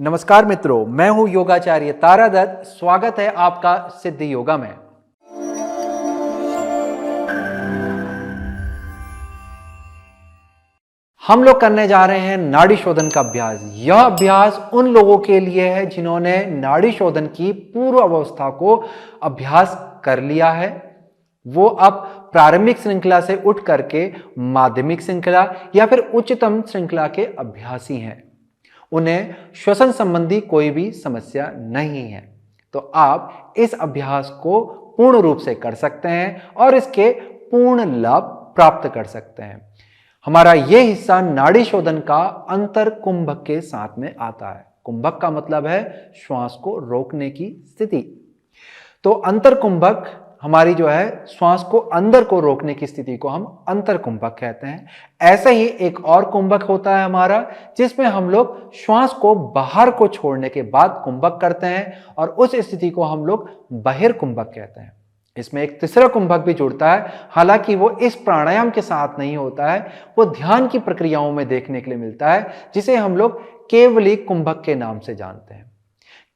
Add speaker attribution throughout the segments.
Speaker 1: नमस्कार मित्रों, मैं हूं योगाचार्य तारादत्त। स्वागत है आपका सिद्धि योगा में। हम लोग करने जा रहे हैं नाड़ी शोधन का अभ्यास। यह अभ्यास उन लोगों के लिए है जिन्होंने नाड़ी शोधन की पूर्व अवस्था को अभ्यास कर लिया है। वो अब प्रारंभिक श्रृंखला से उठ करके माध्यमिक श्रृंखला या फिर उच्चतम श्रृंखला के अभ्यासी हैं। उन्हें श्वसन संबंधी कोई भी समस्या नहीं है, तो आप इस अभ्यास को पूर्ण रूप से कर सकते हैं और इसके पूर्ण लाभ प्राप्त कर सकते हैं। हमारा यह हिस्सा नाड़ी शोधन का अंतर कुंभक के साथ में आता है। कुंभक का मतलब है श्वास को रोकने की स्थिति। तो अंतर कुंभक हमारी जो है श्वास को अंदर को रोकने की स्थिति को हम अंतर कुंभक कहते हैं। ऐसे ही एक और कुंभक होता है हमारा, जिसमें हम लोग श्वास को बाहर को छोड़ने के बाद कुंभक करते हैं और उस स्थिति को हम लोग बहिर कुंभक कहते हैं। इसमें एक तीसरा कुंभक भी जुड़ता है, हालांकि वो इस प्राणायाम के साथ नहीं होता है, वो ध्यान की प्रक्रियाओं में देखने के लिए मिलता है, जिसे हम लोग केवली कुंभक के नाम से जानते हैं।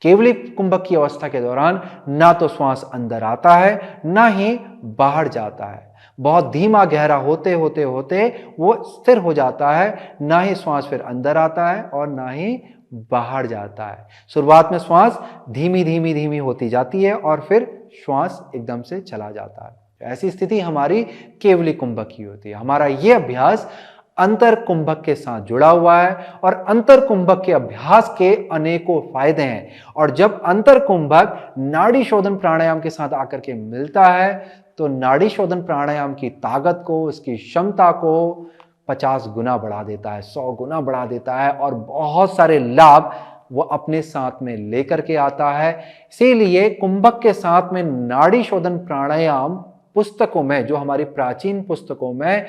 Speaker 1: केवली कुंभक की अवस्था के दौरान ना तो श्वास अंदर आता है ना ही बाहर जाता है। बहुत धीमा गहरा होते होते होते वो स्थिर हो जाता है, ना ही श्वास फिर अंदर आता है और ना ही बाहर जाता है। शुरुआत में श्वास धीमी धीमी धीमी होती जाती है और फिर श्वास एकदम से चला जाता है। ऐसी स्थिति हमारी केवली कुंभक की होती है। हमारा यह अभ्यास अंतर कुंभक के साथ जुड़ा हुआ है और अंतर कुंभक के अभ्यास के अनेकों फायदे हैं। और जब अंतर कुंभक नाड़ी शोधन प्राणायाम के साथ आकर के मिलता है तो नाड़ी शोधन प्राणायाम की ताकत को, उसकी क्षमता को 50 गुना बढ़ा देता है, 100 गुना बढ़ा देता है और बहुत सारे लाभ वो अपने साथ में लेकर के आता है। इसीलिए कुंभक के साथ में नाड़ी शोधन प्राणायाम पुस्तकों में, जो हमारी प्राचीन पुस्तकों में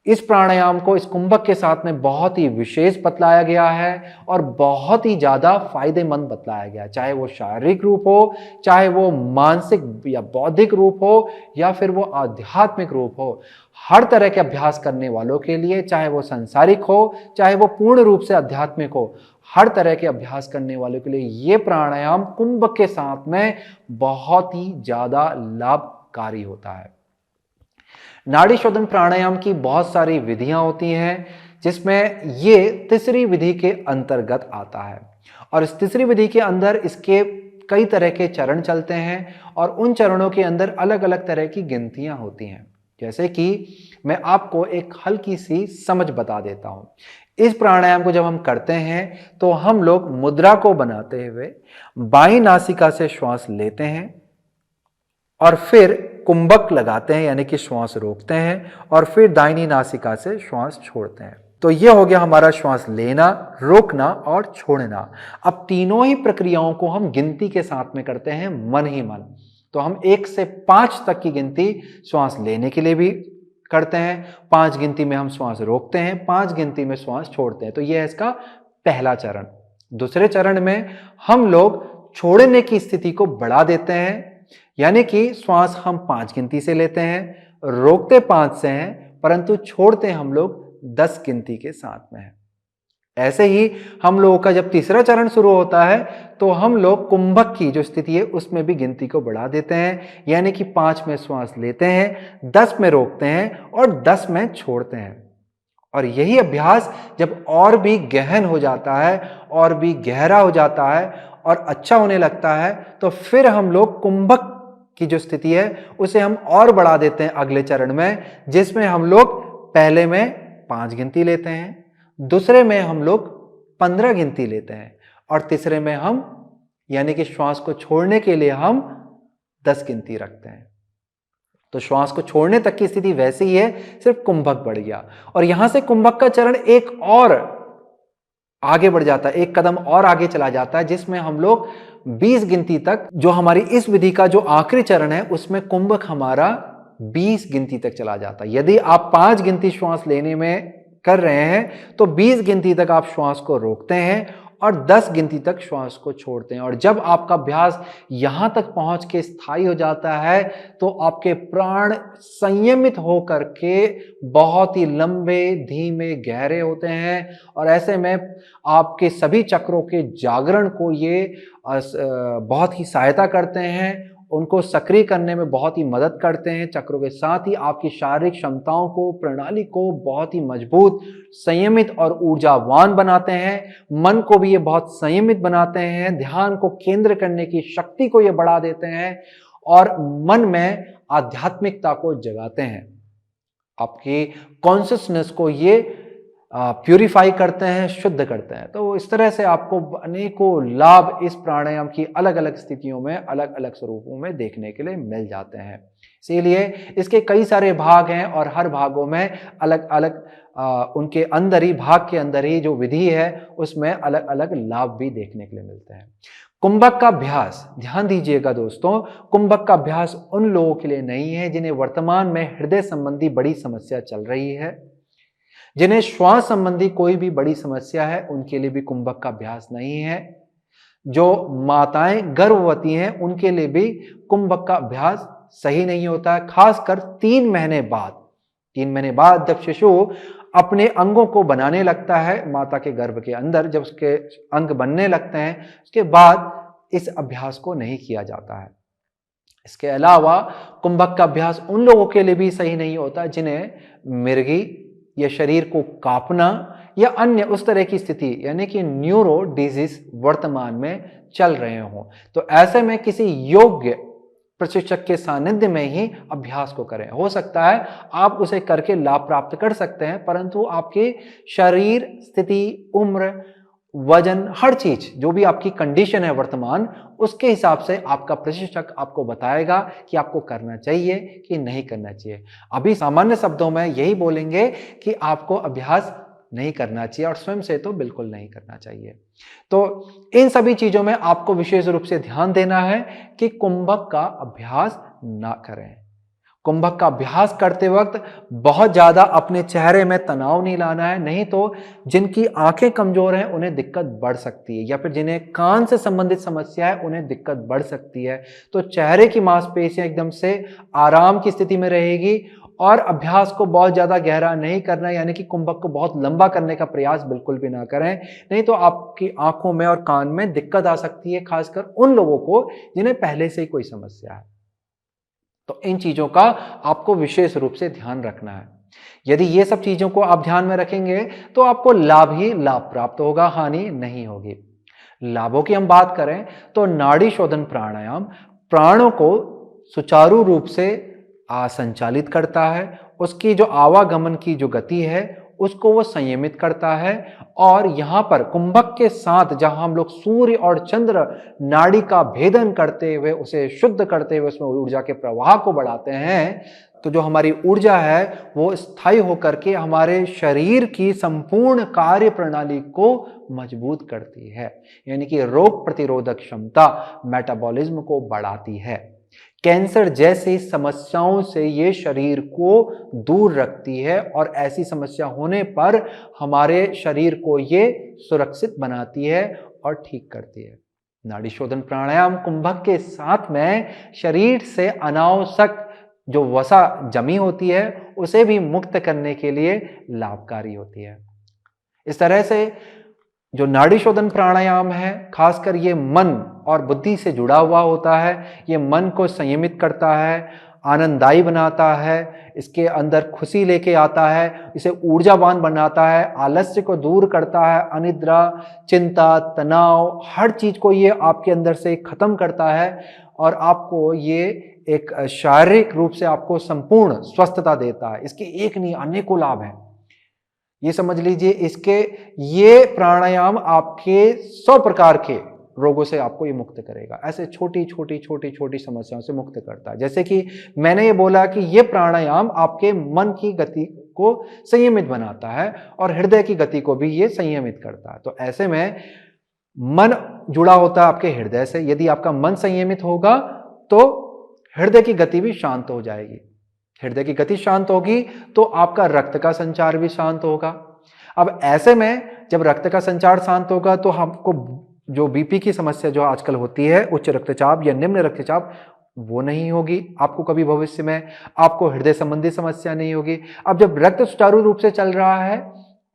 Speaker 1: इस प्राणायाम को इस कुंभक के साथ में बहुत ही विशेष बतलाया गया है और बहुत ही ज्यादा फायदेमंद बतलाया गया है। चाहे वो शारीरिक रूप हो, चाहे वो मानसिक या बौद्धिक रूप हो, या फिर वो आध्यात्मिक रूप हो, हर तरह के अभ्यास करने वालों के लिए, चाहे वो सांसारिक हो, चाहे वो पूर्ण रूप से आध्यात्मिक हो, हर तरह के अभ्यास करने वालों के लिए ये प्राणायाम कुंभक के साथ में बहुत ही ज्यादा लाभकारी होता है। नाड़ी शोधन प्राणायाम की बहुत सारी विधियां होती हैं, जिसमें ये तीसरी विधि के अंतर्गत आता है। और इस तीसरी विधि के अंदर इसके कई तरह के चरण चलते हैं और उन चरणों के अंदर अलग अलग तरह की गिनतियां होती हैं। जैसे कि मैं आपको एक हल्की सी समझ बता देता हूं। इस प्राणायाम को जब हम करते हैं तो हम लोग मुद्रा को बनाते हुए बाईं नासिका से श्वास लेते हैं और फिर कुंभक लगाते हैं, यानी कि श्वास रोकते हैं और फिर दाहिनी नासिका से श्वास छोड़ते हैं। तो यह हो गया हमारा श्वास लेना, रोकना और छोड़ना। अब तीनों ही प्रक्रियाओं को हम गिनती के साथ में करते हैं, मन ही मन। तो हम 1 से 5 तक की गिनती श्वास लेने के लिए भी करते हैं, 5 गिनती में हम श्वास रोकते हैं, 5 गिनती में श्वास छोड़ते हैं। तो यह है इसका पहला चरण। दूसरे चरण में हम लोग छोड़ने की स्थिति को बढ़ा देते हैं, यानी कि श्वास हम 5 गिनती से लेते हैं, रोकते 5 से हैं, परंतु छोड़ते हम लोग 10 गिनती के साथ में हैं। ऐसे ही हम लोगों का जब तीसरा चरण शुरू होता है तो हम लोग कुंभक की जो स्थिति है उसमें भी गिनती को बढ़ा देते हैं, यानी कि 5 में श्वास लेते हैं, 10 में रोकते हैं और 10 में छोड़ते हैं। और यही अभ्यास जब और भी गहन हो जाता है और भी गहरा हो जाता है और अच्छा होने लगता है, तो फिर हम लोग कुंभक की जो स्थिति है उसे हम और बढ़ा देते हैं अगले चरण में, जिसमें हम लोग पहले में 5 गिनती लेते हैं, दूसरे में हम लोग 15 गिनती लेते हैं और तीसरे में हम, यानी कि श्वास को छोड़ने के लिए हम 10 गिनती रखते हैं। तो श्वास को छोड़ने तक की स्थिति वैसे ही है, सिर्फ कुंभक बढ़ गया। और यहां से कुंभक का चरण एक और आगे बढ़ जाता है, एक कदम और आगे चला जाता है, जिसमें हम लोग 20 गिनती तक, जो हमारी इस विधि का जो आखिरी चरण है उसमें कुंभक हमारा 20 गिनती तक चला जाता है। यदि आप 5 गिनती श्वास लेने में कर रहे हैं तो 20 गिनती तक आप श्वास को रोकते हैं और 10 गिनती तक श्वास को छोड़ते हैं। और जब आपका अभ्यास यहां तक पहुंच के स्थायी हो जाता है तो आपके प्राण संयमित होकर के बहुत ही लंबे, धीमे, गहरे होते हैं और ऐसे में आपके सभी चक्रों के जागरण को ये बहुत ही सहायता करते हैं, उनको सक्रिय करने में बहुत ही मदद करते हैं। चक्रों के साथ ही आपकी शारीरिक क्षमताओं को, प्रणाली को बहुत ही मजबूत, संयमित और ऊर्जावान बनाते हैं। मन को भी ये बहुत संयमित बनाते हैं, ध्यान को केंद्र करने की शक्ति को ये बढ़ा देते हैं और मन में आध्यात्मिकता को जगाते हैं। आपकी कॉन्शियसनेस को ये प्यूरिफाई करते हैं, शुद्ध करते हैं। तो इस तरह से आपको अनेकों लाभ इस प्राणायाम की अलग अलग स्थितियों में, अलग अलग स्वरूपों में देखने के लिए मिल जाते हैं। इसीलिए इसके कई सारे भाग हैं और हर भागों में अलग अलग उनके अंदर ही, भाग के अंदर ही जो विधि है उसमें अलग अलग लाभ भी देखने के लिए मिलते हैं। कुंभक का अभ्यास, ध्यान दीजिएगा दोस्तों, कुंभक का अभ्यास उन लोगों के लिए नहीं है जिन्हें वर्तमान में हृदय संबंधी बड़ी समस्या चल रही है, जिन्हें श्वास संबंधी कोई भी बड़ी समस्या है, उनके लिए भी कुंभक का अभ्यास नहीं है। जो माताएं गर्भवती हैं उनके लिए भी कुंभक का अभ्यास सही नहीं होता है। खासकर 3 महीने बाद जब शिशु अपने अंगों को बनाने लगता है, माता के गर्भ के अंदर जब उसके अंग बनने लगते हैं, उसके बाद इस अभ्यास को नहीं किया जाता है। इसके अलावा कुंभक का अभ्यास उन लोगों के लिए भी सही नहीं होता जिन्हें मिर्गी या शरीर को कांपना या अन्य उस तरह की स्थिति यानी कि न्यूरो डिजीज वर्तमान में चल रहे हों। तो ऐसे में किसी योग्य प्रशिक्षक के सानिध्य में ही अभ्यास को करें। हो सकता है आप उसे करके लाभ प्राप्त कर सकते हैं, परंतु आपके शरीर स्थिति, उम्र, वजन, हर चीज जो भी आपकी कंडीशन है वर्तमान, उसके हिसाब से आपका प्रशिक्षक आपको बताएगा कि आपको करना चाहिए कि नहीं करना चाहिए। अभी सामान्य शब्दों में यही बोलेंगे कि आपको अभ्यास नहीं करना चाहिए और स्वयं से तो बिल्कुल नहीं करना चाहिए। तो इन सभी चीजों में आपको विशेष रूप से ध्यान देना है कि कुंभक का अभ्यास ना करें। कुंभक का अभ्यास करते वक्त बहुत ज्यादा अपने चेहरे में तनाव नहीं लाना है, नहीं तो जिनकी आंखें कमजोर हैं उन्हें दिक्कत बढ़ सकती है, या फिर जिन्हें कान से संबंधित समस्या है उन्हें दिक्कत बढ़ सकती है। तो चेहरे की मांसपेशियां एकदम से आराम की स्थिति में रहेगी और अभ्यास को बहुत ज्यादा गहरा नहीं करना, यानी कि कुंभक को बहुत लंबा करने का प्रयास बिल्कुल भी ना करें, नहीं तो आपकी आंखों में और कान में दिक्कत आ सकती है, खासकर उन लोगों को जिन्हें पहले से ही कोई समस्या है। तो इन चीजों का आपको विशेष रूप से ध्यान रखना है। यदि ये सब चीजों को आप ध्यान में रखेंगे तो आपको लाभ ही लाभ प्राप्त होगा, हानि नहीं होगी। लाभों की हम बात करें तो नाड़ी शोधन प्राणायाम प्राणों को सुचारू रूप से संचालित करता है, उसकी जो आवागमन की जो गति है उसको वो संयमित करता है। और यहां पर कुंभक के साथ जहां हम लोग सूर्य और चंद्र नाड़ी का भेदन करते हुए, उसे शुद्ध करते हुए उसमें ऊर्जा के प्रवाह को बढ़ाते हैं, तो जो हमारी ऊर्जा है वो स्थायी होकर के हमारे शरीर की संपूर्ण कार्य प्रणाली को मजबूत करती है, यानी कि रोग प्रतिरोधक क्षमता, मेटाबॉलिज्म को बढ़ाती है। कैंसर जैसी समस्याओं से ये शरीर को दूर रखती है और ऐसी समस्या होने पर हमारे शरीर को ये सुरक्षित बनाती है और ठीक करती है। नाड़ी शोधन प्राणायाम कुंभक के साथ में शरीर से अनावश्यक जो वसा जमी होती है उसे भी मुक्त करने के लिए लाभकारी होती है। इस तरह से जो नाड़ी शोधन प्राणायाम है, खासकर ये मन और बुद्धि से जुड़ा हुआ होता है। ये मन को संयमित करता है, आनंददायी बनाता है, इसके अंदर खुशी लेके आता है, इसे ऊर्जावान बनाता है, आलस्य को दूर करता है, अनिद्रा, चिंता, तनाव, हर चीज को ये आपके अंदर से खत्म करता है और आपको ये एक शारीरिक रूप से आपको संपूर्ण स्वस्थता देता है। इसके एक नहीं अनेकों लाभ हैं, ये समझ लीजिए। इसके ये प्राणायाम आपके 100 प्रकार के रोगों से आपको ये मुक्त करेगा। ऐसे छोटी छोटी छोटी छोटी समस्याओं से मुक्त करता है। जैसे कि मैंने ये बोला कि ये प्राणायाम आपके मन की गति को संयमित बनाता है और हृदय की गति को भी ये संयमित करता है। तो ऐसे में मन जुड़ा होता है आपके हृदय से। यदि आपका मन संयमित होगा तो हृदय की गति भी शांत हो जाएगी। हृदय की गति शांत होगी तो आपका रक्त का संचार भी शांत होगा, अब ऐसे में जब रक्त का संचार शांत होगा तो हमको जो बीपी की समस्या जो आजकल होती है, उच्च रक्तचाप या निम्न रक्तचाप, वो नहीं होगी आपको कभी भविष्य में। आपको हृदय संबंधी समस्या नहीं होगी। अब जब रक्त सुचारू रूप से चल रहा है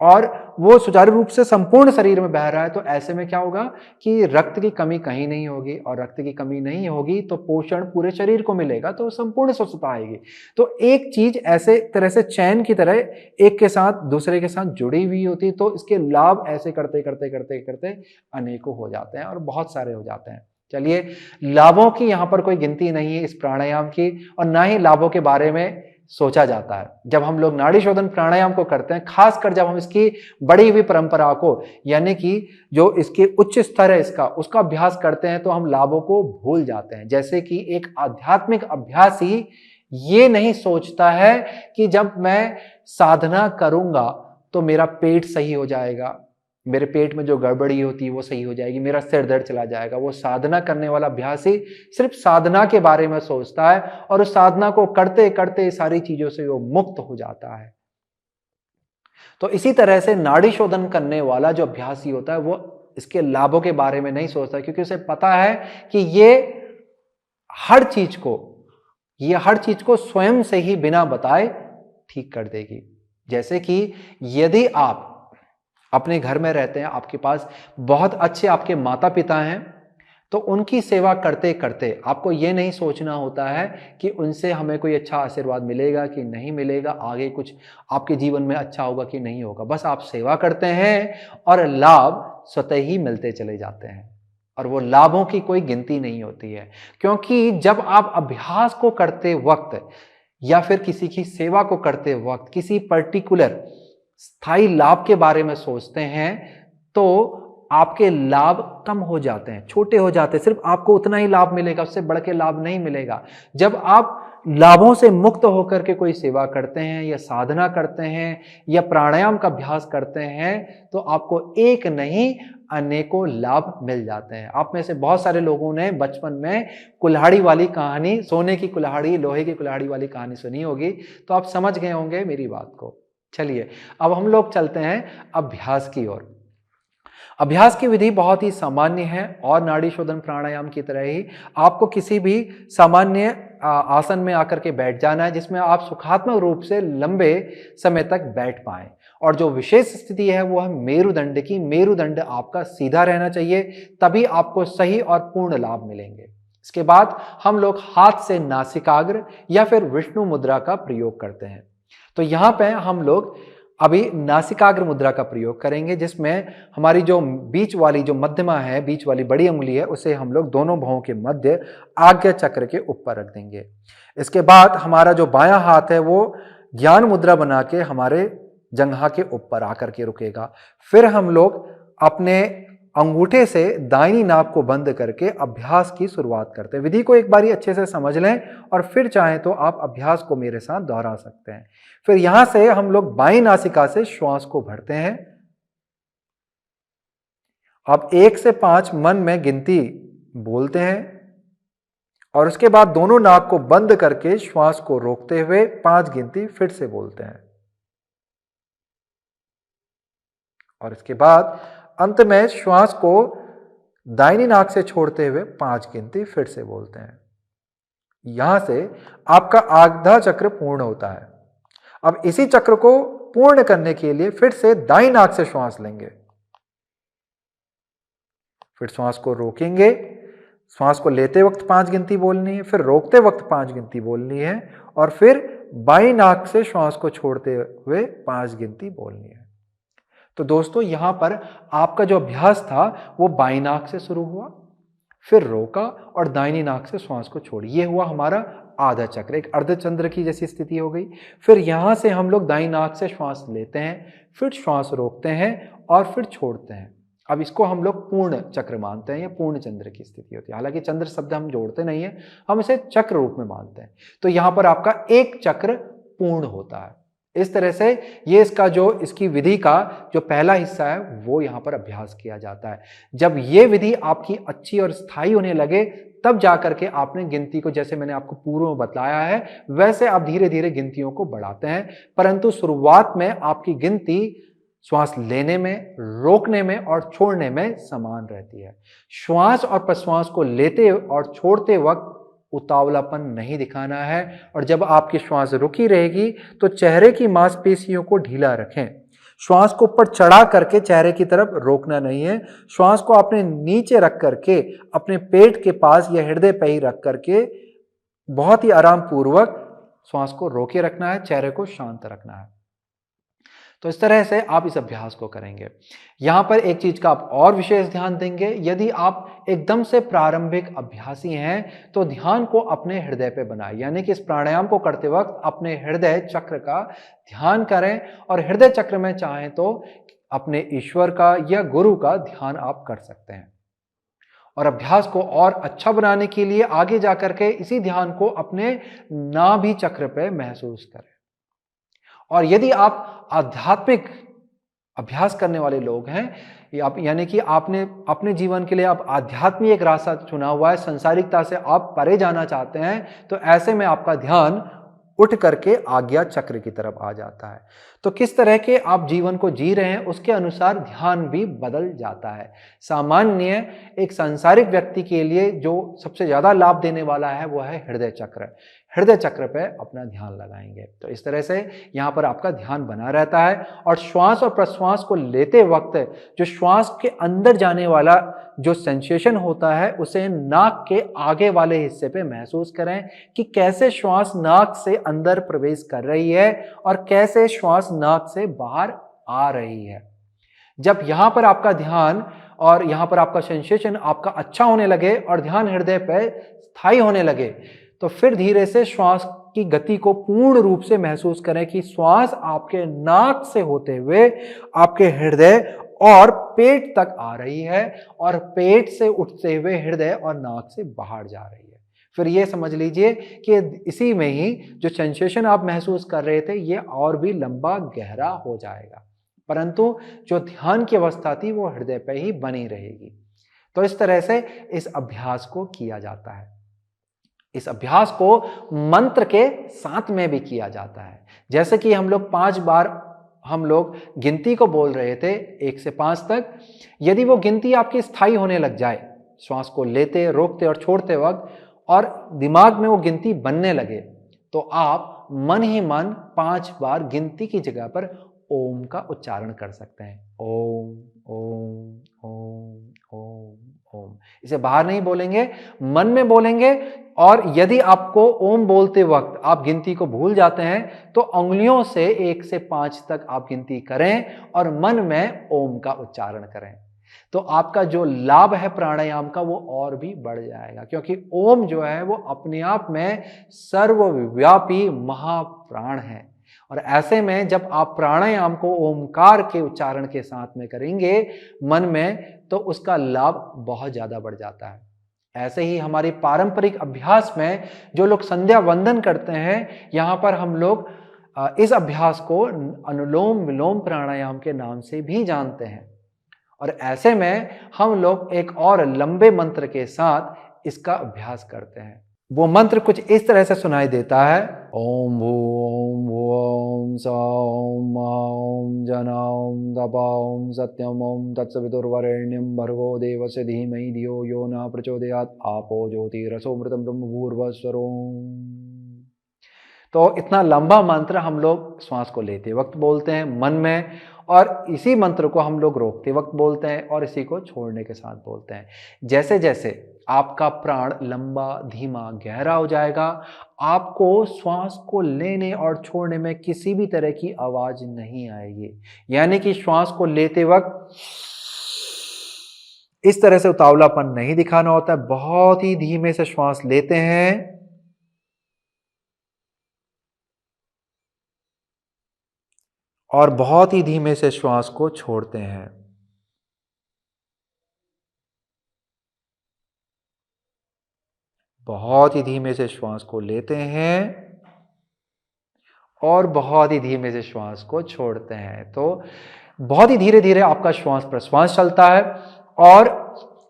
Speaker 1: और वो सुचारू रूप से संपूर्ण शरीर में बह रहा है, तो ऐसे में क्या होगा कि रक्त की कमी कहीं नहीं होगी, और रक्त की कमी नहीं होगी तो पोषण पूरे शरीर को मिलेगा, तो संपूर्ण स्वस्थता आएगी। तो एक चीज ऐसे तरह से चैन की तरह एक के साथ दूसरे के साथ जुड़ी हुई होती है, तो इसके लाभ ऐसे करते करते करते करते अनेकों हो जाते हैं और बहुत सारे हो जाते हैं। चलिए, लाभों की यहां पर कोई गिनती नहीं है इस प्राणायाम की, और ना ही लाभों के बारे में सोचा जाता है। जब हम लोग नाड़ी शोधन प्राणायाम को करते हैं, खासकर जब हम इसकी बढ़ी हुई परंपरा को, यानी कि जो इसके उच्च स्तर है इसका, उसका अभ्यास करते हैं, तो हम लाभों को भूल जाते हैं। जैसे कि एक आध्यात्मिक अभ्यासी ये नहीं सोचता है कि जब मैं साधना करूंगा तो मेरा पेट सही हो जाएगा, मेरे पेट में जो गड़बड़ी होती है वो सही हो जाएगी, मेरा सिर दर्द चला जाएगा। वो साधना करने वाला अभ्यासी सिर्फ साधना के बारे में सोचता है, और उस साधना को करते करते सारी चीजों से वो मुक्त हो जाता है। तो इसी तरह से नाड़ी शोधन करने वाला जो अभ्यासी होता है, वो इसके लाभों के बारे में नहीं सोचता, क्योंकि उसे पता है कि ये हर चीज को स्वयं से ही बिना बताए ठीक कर देगी। जैसे कि यदि आप अपने घर में रहते हैं, आपके पास बहुत अच्छे आपके माता पिता हैं, तो उनकी सेवा करते करते आपको यह नहीं सोचना होता है कि उनसे हमें कोई अच्छा आशीर्वाद मिलेगा कि नहीं मिलेगा, आगे कुछ आपके जीवन में अच्छा होगा कि नहीं होगा। बस आप सेवा करते हैं और लाभ स्वतः ही मिलते चले जाते हैं, और वो लाभों की कोई गिनती नहीं होती है। क्योंकि जब आप अभ्यास को करते वक्त या फिर किसी की सेवा को करते वक्त किसी पर्टिकुलर स्थायी लाभ के बारे में सोचते हैं, तो आपके लाभ कम हो जाते हैं, छोटे हो जाते हैं। सिर्फ आपको उतना ही लाभ मिलेगा, उससे बढ़ के लाभ नहीं मिलेगा। जब आप लाभों से मुक्त होकर के कोई सेवा करते हैं या साधना करते हैं या प्राणायाम का अभ्यास करते हैं, तो आपको एक नहीं अनेकों लाभ मिल जाते हैं। आप में से बहुत सारे लोगों ने बचपन में कुल्हाड़ी वाली कहानी, सोने की कुल्हाड़ी, लोहे की कुल्हाड़ी वाली कहानी सुनी होगी, तो आप समझ गए होंगे मेरी बात को। चलिए, अब हम लोग चलते हैं अभ्यास की ओर। अभ्यास की विधि बहुत ही सामान्य है, और नाड़ी शोधन प्राणायाम की तरह ही आपको किसी भी सामान्य आसन में आकर के बैठ जाना है, जिसमें आप सुखात्मक रूप से लंबे समय तक बैठ पाएं। और जो विशेष स्थिति है वो है मेरुदंड की। मेरुदंड आपका सीधा रहना चाहिए, तभी आपको सही और पूर्ण लाभ मिलेंगे। इसके बाद हम लोग हाथ से नासिकाग्र या फिर विष्णु मुद्रा का प्रयोग करते हैं। तो यहां पे हम लोग अभी नासिकाग्र मुद्रा का प्रयोग करेंगे, जिसमें हमारी जो बीच वाली जो मध्यमा है, बीच वाली बड़ी उंगली है, उसे हम लोग दोनों भौं के मध्य आज्ञा चक्र के ऊपर रख देंगे। इसके बाद हमारा जो बायां हाथ है वो ज्ञान मुद्रा बना के हमारे जंघा के ऊपर आकर के रुकेगा। फिर हम लोग अपने अंगूठे से दाहिनी नाक को बंद करके अभ्यास की शुरुआत करते हैं। विधि को एक बारी अच्छे से समझ लें, और फिर चाहें तो आप अभ्यास को मेरे साथ दोहरा सकते हैं। फिर यहां से हम लोग बाईं नासिका से श्वास को भरते हैं। अब 1 से 5 मन में गिनती बोलते हैं, और उसके बाद दोनों नाक को बंद करके श्वास को रोकते हुए 5 गिनती फिर से बोलते हैं, और इसके बाद अंत में श्वास को दाहिनी नाक से छोड़ते हुए 5 गिनती फिर से बोलते हैं। यहां से आपका आधा चक्र पूर्ण होता है। अब इसी चक्र को पूर्ण करने के लिए फिर से दाईं नाक से श्वास लेंगे, फिर श्वास को रोकेंगे। श्वास को लेते वक्त 5 गिनती बोलनी है, फिर रोकते वक्त 5 गिनती बोलनी है, और फिर बाईं नाक से श्वास को छोड़ते हुए 5 गिनती बोलनी है। तो दोस्तों, यहां पर आपका जो अभ्यास था वो बाईं नाक से शुरू हुआ, फिर रोका और दाहिनी नाक से श्वास को छोड़ी। ये हुआ हमारा आधा चक्र, एक अर्धचंद्र की जैसी स्थिति हो गई। फिर यहां से हम लोग दाईं नाक से श्वास लेते हैं, फिर श्वास रोकते हैं और फिर छोड़ते हैं। अब इसको हम लोग पूर्ण चक्र मानते हैं, या पूर्ण चंद्र की स्थिति होती है। हालांकि चंद्र शब्द हम जोड़ते नहीं है, हम इसे चक्र रूप में मानते हैं। तो यहां पर आपका एक चक्र पूर्ण होता है। इस तरह से ये इसकी विधि का जो पहला हिस्सा है वो यहां पर अभ्यास किया जाता है। जब ये विधि आपकी अच्छी और स्थायी होने लगे, तब जाकर के आपने गिनती को, जैसे मैंने आपको पूर्व में बताया है, वैसे आप धीरे धीरे गिनतियों को बढ़ाते हैं। परंतु शुरुआत में आपकी गिनती श्वास लेने में, रोकने में और छोड़ने में समान रहती है। श्वास और प्रश्वास को लेते और छोड़ते वक्त उतावलापन नहीं दिखाना है, और जब आपकी श्वास रुकी रहेगी तो चेहरे की मांसपेशियों को ढीला रखें। श्वास को ऊपर चढ़ा करके चेहरे की तरफ रोकना नहीं है। श्वास को अपने नीचे रख करके अपने पेट के पास या हृदय पे ही रख करके बहुत ही आराम पूर्वक श्वास को रोके रखना है, चेहरे को शांत रखना है। तो इस तरह से आप इस अभ्यास को करेंगे। यहां पर एक चीज का आप और विशेष ध्यान देंगे, यदि आप एकदम से प्रारंभिक अभ्यासी हैं तो ध्यान को अपने हृदय पे बनाएं, यानी कि इस प्राणायाम को करते वक्त अपने हृदय चक्र का ध्यान करें, और हृदय चक्र में चाहें तो अपने ईश्वर का या गुरु का ध्यान आप कर सकते हैं। और अभ्यास को और अच्छा बनाने के लिए आगे जाकर के इसी ध्यान को अपने नाभि चक्र पे महसूस करें। और यदि आप आध्यात्मिक अभ्यास करने वाले लोग हैं, यानी कि आपने अपने जीवन के लिए आप आध्यात्मिक एक रास्ता चुना हुआ है, संसारिकता से आप परे जाना चाहते हैं, तो ऐसे में आपका ध्यान उठ करके आज्ञा चक्र की तरफ आ जाता है। तो किस तरह के आप जीवन को जी रहे हैं उसके अनुसार ध्यान भी बदल जाता है। सामान्य एक सांसारिक व्यक्ति के लिए जो सबसे ज्यादा लाभ देने वाला है वो है हृदय चक्र। हृदय चक्र पे अपना ध्यान लगाएंगे तो इस तरह से यहाँ पर आपका ध्यान बना रहता है। और श्वास और प्रश्वास को लेते वक्त जो श्वास के अंदर जाने वाला जो सेंसेशन होता है उसे नाक के आगे वाले हिस्से पे महसूस करें कि कैसे श्वास नाक से अंदर प्रवेश कर रही है और कैसे श्वास नाक से बाहर आ रही है। जब यहां पर आपका ध्यान और यहां पर आपका सेंसेशन आपका अच्छा होने लगे और ध्यान हृदय पर स्थायी होने लगे तो फिर धीरे से श्वास की गति को पूर्ण रूप से महसूस करें कि श्वास आपके नाक से होते हुए आपके हृदय और पेट तक आ रही है और पेट से उठते हुए हृदय और नाक से बाहर जा रही है। फिर ये समझ लीजिए कि इसी में ही जो सेंसेशन आप महसूस कर रहे थे ये और भी लंबा गहरा हो जाएगा, परंतु जो ध्यान की अवस्था थी वो हृदय पे ही बनी रहेगी। तो इस तरह से इस अभ्यास को किया जाता है। इस अभ्यास को मंत्र के साथ में भी किया जाता है। जैसे कि हम लोग 5 बार हम लोग गिनती को बोल रहे थे 1 से 5 तक, यदि वो गिनती आपकी स्थायी होने लग जाए श्वास को लेते रोकते और छोड़ते वक्त और दिमाग में वो गिनती बनने लगे तो आप मन ही मन 5 बार गिनती की जगह पर ओम का उच्चारण कर सकते हैं। ओम ओम ओम ओम ओम। इसे बाहर नहीं बोलेंगे, मन में बोलेंगे। और यदि आपको ओम बोलते वक्त आप गिनती को भूल जाते हैं तो उंगलियों से 1 से 5 तक आप गिनती करें और मन में ओम का उच्चारण करें। तो आपका जो लाभ है प्राणायाम का वो और भी बढ़ जाएगा, क्योंकि ओम जो है वो अपने आप में सर्वव्यापी महाप्राण है। और ऐसे में जब आप प्राणायाम को ओमकार के उच्चारण के साथ में करेंगे मन में तो उसका लाभ बहुत ज्यादा बढ़ जाता है। ऐसे ही हमारी पारंपरिक अभ्यास में जो लोग संध्या वंदन करते हैं यहाँ पर हम लोग इस अभ्यास को अनुलोम विलोम प्राणायाम के नाम से भी जानते हैं। और ऐसे में हम लोग एक और लंबे मंत्र के साथ इसका अभ्यास करते हैं। वो मंत्र कुछ इस तरह से सुनाई देता है। ओम भूम भुवं सौम ओम जनाम तपाम सत्यम ओम तत्सवितुर्वरेण्यं भर्गो देवस्य धीमहि धियो यो न प्रचोदयात् आपो ज्योतिरसोमृतं ब्रह्मभूर्भुवस्वरोम। तो इतना लंबा मंत्र हम लोग श्वास को लेते वक्त बोलते हैं मन में, और इसी मंत्र को हम लोग रोकते वक्त बोलते हैं और इसी को छोड़ने के साथ बोलते हैं। जैसे जैसे आपका प्राण लंबा धीमा गहरा हो जाएगा आपको श्वास को लेने और छोड़ने में किसी भी तरह की आवाज नहीं आएगी। यानी कि श्वास को लेते वक्त इस तरह से उतावलापन नहीं दिखाना होता है, बहुत ही धीमे से श्वास लेते हैं और बहुत ही धीमे से श्वास को छोड़ते हैं। बहुत ही धीमे से श्वास को लेते हैं और बहुत ही धीमे से श्वास को छोड़ते हैं। तो बहुत ही धीरे धीरे आपका श्वास प्रश्वास चलता है और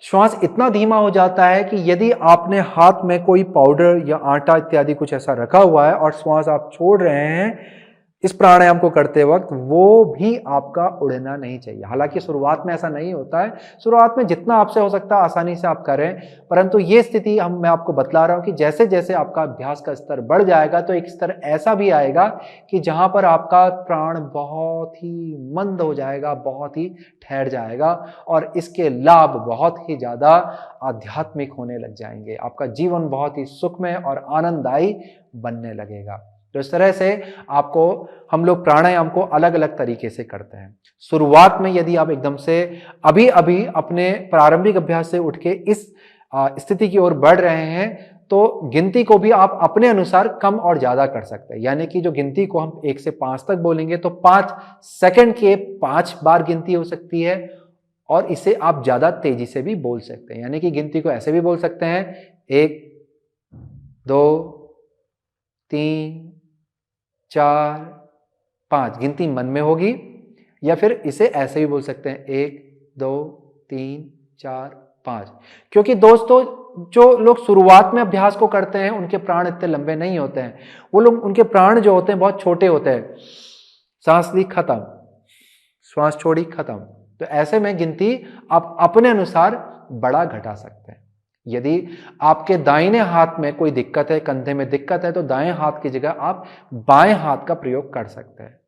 Speaker 1: श्वास इतना धीमा हो जाता है कि यदि आपने हाथ में कोई पाउडर या आटा इत्यादि कुछ ऐसा रखा हुआ है और श्वास आप छोड़ रहे हैं इस प्राणायाम को करते वक्त वो भी आपका उड़ना नहीं चाहिए। हालांकि शुरुआत में ऐसा नहीं होता है, शुरुआत में जितना आपसे हो सकता है आसानी से आप करें, परंतु ये स्थिति मैं आपको बतला रहा हूं कि जैसे जैसे आपका अभ्यास का स्तर बढ़ जाएगा तो एक स्तर ऐसा भी आएगा कि जहां पर आपका प्राण बहुत ही मंद हो जाएगा, बहुत ही ठहर जाएगा और इसके लाभ बहुत ही ज्यादा आध्यात्मिक होने लग जाएंगे। आपका जीवन बहुत ही सुखमय और आनंददायी बनने लगेगा। तो इस तरह से आपको हम लोग प्राणायाम को अलग अलग तरीके से करते हैं। शुरुआत में यदि आप एकदम से अभी अभी अपने प्रारंभिक अभ्यास से उठ के इस स्थिति की ओर बढ़ रहे हैं तो गिनती को भी आप अपने अनुसार कम और ज्यादा कर सकते हैं। यानी कि जो गिनती को हम 1 से 5 तक बोलेंगे तो 5 सेकंड के 5 बार गिनती हो सकती है और इसे आप ज्यादा तेजी से भी बोल सकते हैं। यानी कि गिनती को ऐसे भी बोल सकते हैं 1 2 3 4 5, गिनती मन में होगी, या फिर इसे ऐसे भी बोल सकते हैं 1 2 3 4 5। क्योंकि दोस्तों जो लोग शुरुआत में अभ्यास को करते हैं उनके प्राण इतने लंबे नहीं होते हैं, वो लोग उनके प्राण जो होते हैं बहुत छोटे होते हैं। सांस ली खत्म, श्वास छोड़ी खत्म। तो ऐसे में गिनती आप अपने अनुसार बड़ा घटा सकते हैं। यदि आपके दाहिने हाथ में कोई दिक्कत है, कंधे में दिक्कत है, तो दाएं हाथ की जगह आप बाएं हाथ का प्रयोग कर सकते हैं।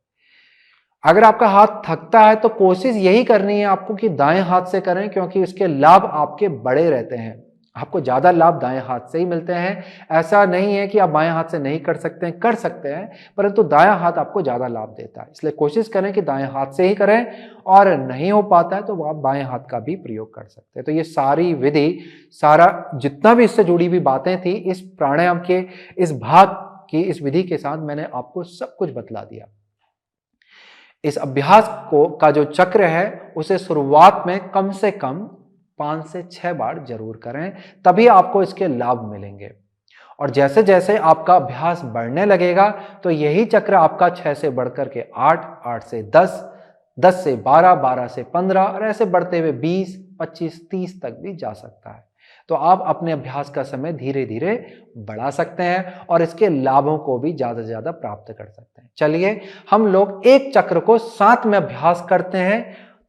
Speaker 1: अगर आपका हाथ थकता है तो कोशिश यही करनी है आपको कि दाएं हाथ से करें, क्योंकि इसके लाभ आपके बड़े रहते हैं। आपको ज्यादा लाभ दाएं हाथ से ही मिलते हैं। ऐसा नहीं है कि आप बाएं हाथ से नहीं कर सकते हैं, परंतु दायां हाथ आपको ज्यादा लाभ देता है। इसलिए कोशिश करें कि दाएं हाथ से ही करें, और नहीं हो पाता है तो आप बाएं हाथ का भी प्रयोग कर सकते हैं। तो ये सारी विधि, सारा जितना भी इससे जुड़ी हुई बातें थी इस प्राणायाम के इस भाग की, इस विधि के साथ मैंने आपको सब कुछ बतला दिया। इस अभ्यास का जो चक्र है उसे शुरुआत में कम से कम 5 से 6 बार जरूर करें, तभी आपको इसके लाभ मिलेंगे। और जैसे जैसे आपका अभ्यास बढ़ने लगेगा तो यही चक्र आपका 6 से बढ़कर के 8, 8 से 10, 10 से 12, 12 से 15 और ऐसे बढ़ते हुए 20, 25, 30 तक भी जा सकता है। तो आप अपने अभ्यास का समय धीरे धीरे बढ़ा सकते हैं और इसके लाभों को भी ज्यादा से ज्यादा प्राप्त कर सकते हैं। चलिए हम लोग एक चक्र को साथ में अभ्यास करते हैं,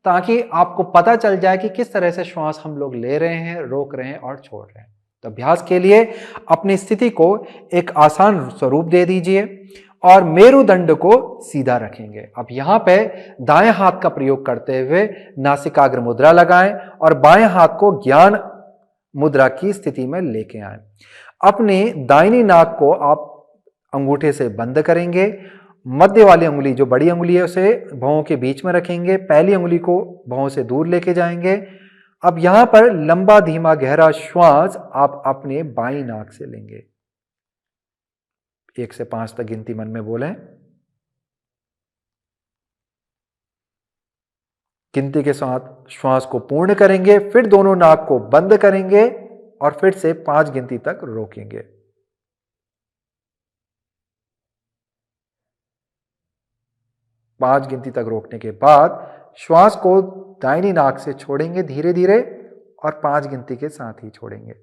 Speaker 1: ताकि आपको पता चल जाए कि किस तरह से श्वास हम लोग ले रहे हैं, रोक रहे हैं और छोड़ रहे हैं। तो अभ्यास के लिए अपनी स्थिति को एक आसान स्वरूप दे दीजिए और मेरुदंड को सीधा रखेंगे। अब यहां पे दाएं हाथ का प्रयोग करते हुए नासिकाग्र मुद्रा लगाएं और बाएं हाथ को ज्ञान मुद्रा की स्थिति में लेके आएं। अपनी दाहिनी नाक को आप अंगूठे से बंद करेंगे। मध्य वाली अंगुली, जो बड़ी अंगुली है, उसे भौं के बीच में रखेंगे। पहली अंगुली को भौं से दूर लेके जाएंगे। अब यहां पर लंबा धीमा गहरा श्वास आप अपने बाईं नाक से लेंगे। 1 से 5 तक गिनती मन में बोलें। गिनती के साथ श्वास को पूर्ण करेंगे, फिर दोनों नाक को बंद करेंगे और फिर से 5 गिनती तक रोकेंगे। 5 गिनती तक रोकने के बाद श्वास को दाहिनी नाक से छोड़ेंगे धीरे धीरे और 5 गिनती के साथ ही छोड़ेंगे।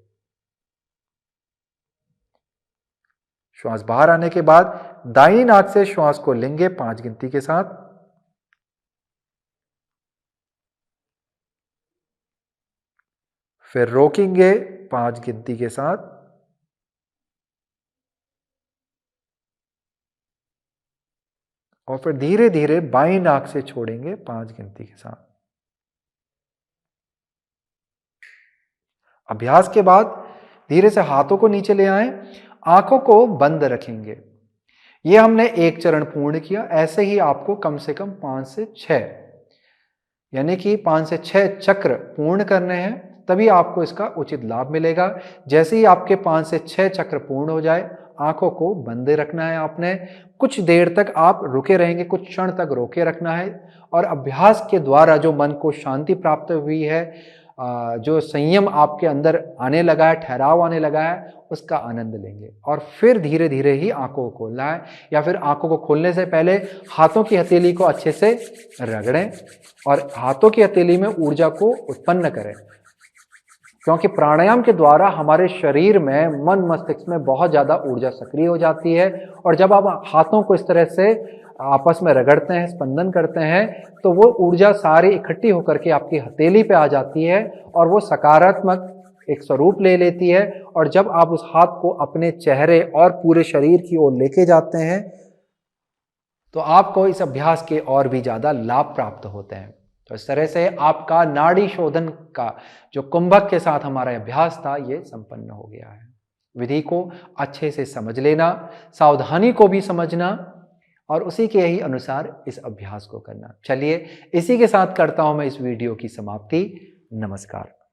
Speaker 1: श्वास बाहर आने के बाद दाहिनी नाक से श्वास को लेंगे 5 गिनती के साथ। फिर रोकेंगे 5 गिनती के साथ और फिर धीरे धीरे बाईं नाक से छोड़ेंगे 5 गिनती के साथ। अभ्यास के बाद धीरे से हाथों को नीचे ले आएं, आंखों को बंद रखेंगे। यह हमने एक चरण पूर्ण किया। ऐसे ही आपको कम से कम 5 से 6, यानी कि 5 से 6 चक्र पूर्ण करने हैं, तभी आपको इसका उचित लाभ मिलेगा। जैसे ही आपके 5 से 6 चक्र पूर्ण हो जाए, आंखों को बंद रखना है आपने। कुछ देर तक आप रुके रहेंगे, कुछ क्षण तक रोके रखना है और अभ्यास के द्वारा जो मन को शांति प्राप्त हुई है, जो संयम आपके अंदर आने लगा है, ठहराव आने लगा है, उसका आनंद लेंगे। और फिर धीरे धीरे ही आंखों को खोलना है, या फिर आंखों को खोलने से पहले हाथों की हथेली को अच्छे से रगड़ें और हाथों की हथेली में ऊर्जा को उत्पन्न करें, क्योंकि प्राणायाम के द्वारा हमारे शरीर में, मन मस्तिष्क में बहुत ज्यादा ऊर्जा सक्रिय हो जाती है। और जब आप हाथों को इस तरह से आपस में रगड़ते हैं, स्पंदन करते हैं, तो वो ऊर्जा सारी इकट्ठी होकर के आपकी हथेली पे आ जाती है और वो सकारात्मक एक स्वरूप ले लेती है। और जब आप उस हाथ को अपने चेहरे और पूरे शरीर की ओर लेके जाते हैं तो आपको इस अभ्यास के और भी ज्यादा लाभ प्राप्त होते हैं। तो इस तरह से आपका नाड़ी शोधन का जो कुंभक के साथ हमारा अभ्यास था ये संपन्न हो गया है। विधि को अच्छे से समझ लेना, सावधानी को भी समझना और उसी के ही अनुसार इस अभ्यास को करना। चलिए इसी के साथ करता हूं मैं इस वीडियो की समाप्ति। नमस्कार।